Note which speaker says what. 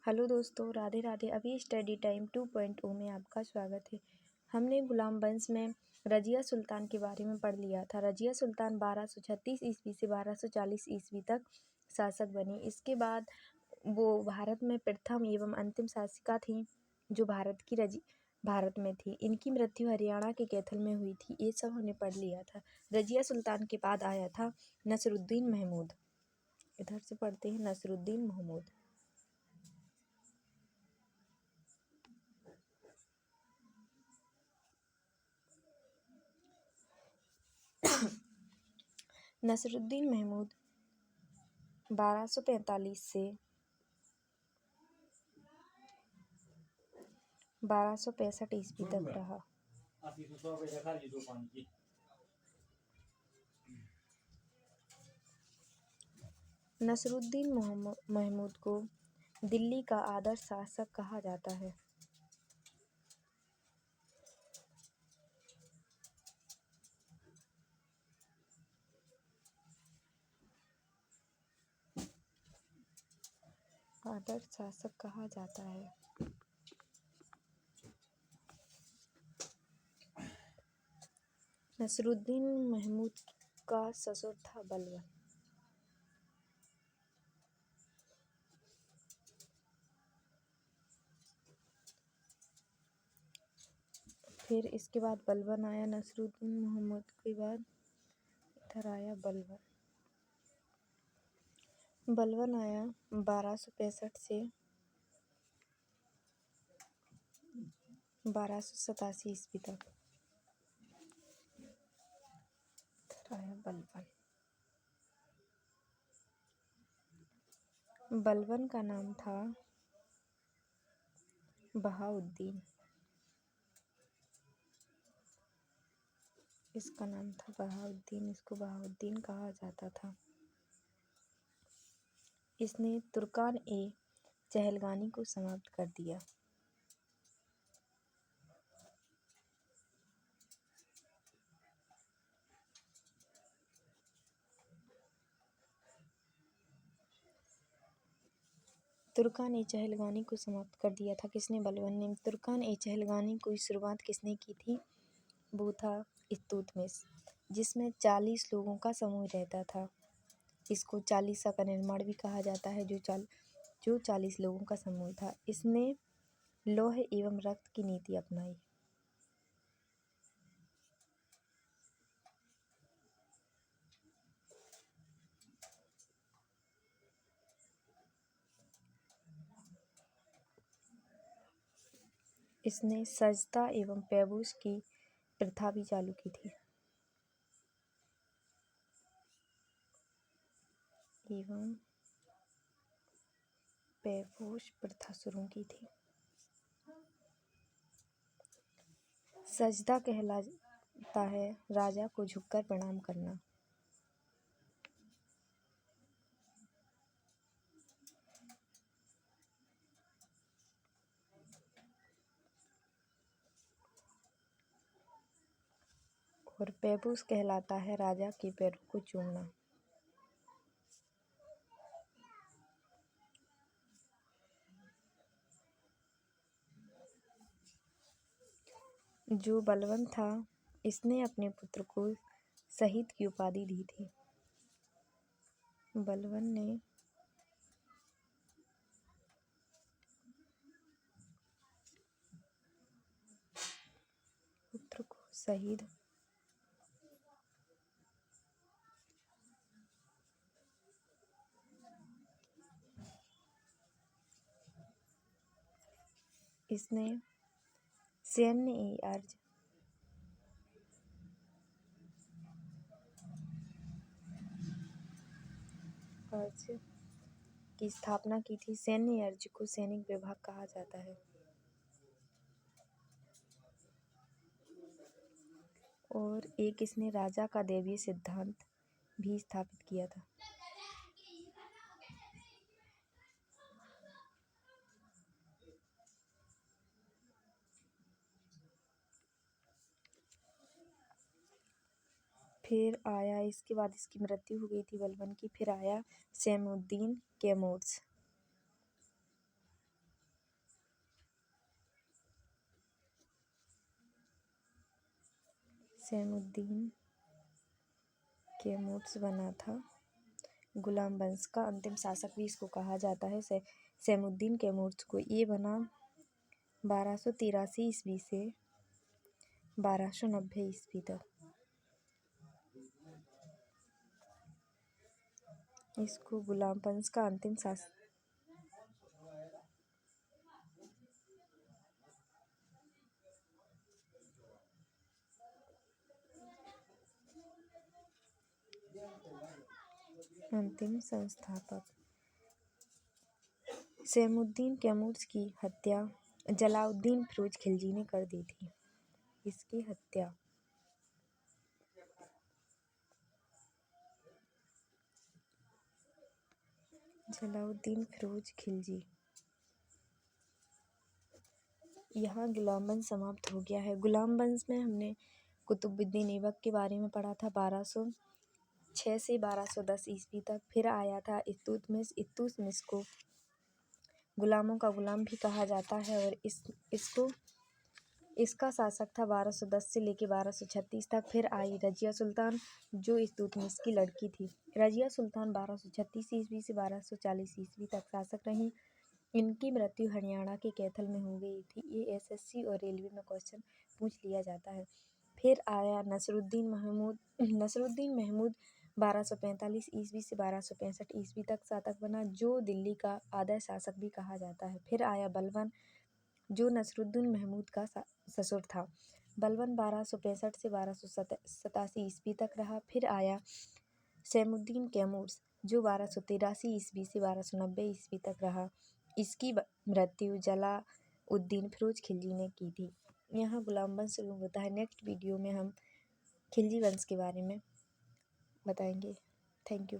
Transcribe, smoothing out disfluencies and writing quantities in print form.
Speaker 1: Hello दोस्तों, राधे राधे। अभी study time 2.0 में आपका स्वागत है। हमने गुलाम वंश में रजिया सुल्तान के बारे में पढ़ लिया था। रजिया सुल्तान 1236 ईस्वी से 1240 ईस्वी तक शासक बनी। इसके बाद वो भारत में प्रथम एवं अंतिम शासिका थी जो भारत में थी। इनकी मृत्यु हरियाणा के कैथल में हुई थी। ये सब हमने पढ़ लिया था। रजिया सुल्तान के बाद आया था नसरुद्दीन महमूद। इधर से पढ़ते हैं नसरुद्दीन महमूद। नसरुद्दीन महमूद 1245 से 1265 ईस्वी तक रहा। नसरुद्दीन महमूद को दिल्ली का आदर्श शासक कहा जाता है। आदर्श शासक कहा जाता है। नसरुद्दीन महमूद का ससुर था बलबन। फिर इसके बाद बलबन आया। नसरुद्दीन महमूद के बाद इधर आया बलबन आया 1265 से 1287 ईस्वी तक। इधर आया बलबन का नाम था बहाउद्दीन। इसका नाम था बहाउद्दीन। इसको बहाउद्दीन कहा जाता था। इसने तुर्कान ए चहलगानी को समाप्त कर दिया। तुर्कान ए चहलगानी को समाप्त कर दिया था। किसने? बलबन ने। तुर्कान ए चहलगानी की शुरुआत किसने की थी? वो था इल्तुतमिश, जिसमें 40 लोगों का समूह रहता था। इसको चालीसा का निर्माण भी कहा जाता है। जो 40 लोगों का समूह था। इसने लौह एवं रक्त की नीति अपनाई। इसने सजता एवं पैबूस की प्रथा भी चालू की थी। एवं पैबूस प्रथा शुरू की थी। सजदा कहलाता है राजा को झुककर प्रणाम करना। और पैबूस कहलाता है राजा के पैरों को चूमना। जो बलबन था, इसने अपने पुत्र को शहीद की उपाधि दी थी। बलबन ने पुत्र को शहीद इसने सैन्य अर्ज की स्थापना की थी। सैन्य अर्ज को सैनिक विभाग कहा जाता है। और एक इसने राजा का दैवीय सिद्धांत भी स्थापित किया था। फिर आया इसके बाद इसकी मृत्यु हो गई थी बलबन की। फिर आया सैमुद्दीन कैमूर्स। सैमुद्दीन कैमूर्स बना था। गुलाम वंश का अंतिम शासक भी इसको कहा जाता है सैमुद्दीन कैमूर्स को। ये बना 1283 ईस्वी से 1290 ईस्वी तक। इसको गुलाम वंश का अंतिम शासक अंतिम संस्थापक। सैमुद्दीन कैमूर्स की हत्या जलाउद्दीन फिरोज खिलजी ने कर दी थी। इसकी हत्या जलाउद्दीन फिरोज खिलजी। यहाँ गुलाम वंश समाप्त हो गया है। गुलाम वंश में हमने कुतुबुद्दीन ऐबक के बारे में पढ़ा था 1206 से 1210 ईस्वी तक। फिर आया था इल्तुतमिश। इल्तुतमिश को गुलामों का गुलाम भी कहा जाता है और इसका शासक था 1210 से लेकर 1236 तक। फिर आई रजिया सुल्तान जो इल्तुतमिश की लड़की थी। रजिया सुल्तान 1236 ईस्वी से 1240 ईस्वी तक शासक रहीं। इनकी मृत्यु हरियाणा के कैथल में हो गई थी। ये एसएससी और रेलवे में क्वेश्चन पूछ लिया जाता है। फिर आया नसरुद्दीन महमूद। नसरुद्दीन महमूद 1245 ईस्वी से 1265 ईस्वी तक शासक बना, जो दिल्ली का आदर्श शासक भी कहा जाता है। फिर आया बलबन जो नसरुद्दीन महमूद का ससुर था। बलबन 1265 से 1287 ईस्वी तक रहा। फिर आया सैमुद्दीन कैमूर्स जो 1283 ईस्वी से 1290 ईस्वी तक रहा। इसकी मृत्यु जलाउद्दीन फिरोज खिलजी ने की थी। यहाँ गुलाम वंश शुरू होता है। नेक्स्ट वीडियो में हम खिलजी वंश के बारे में बताएंगे। Thank you.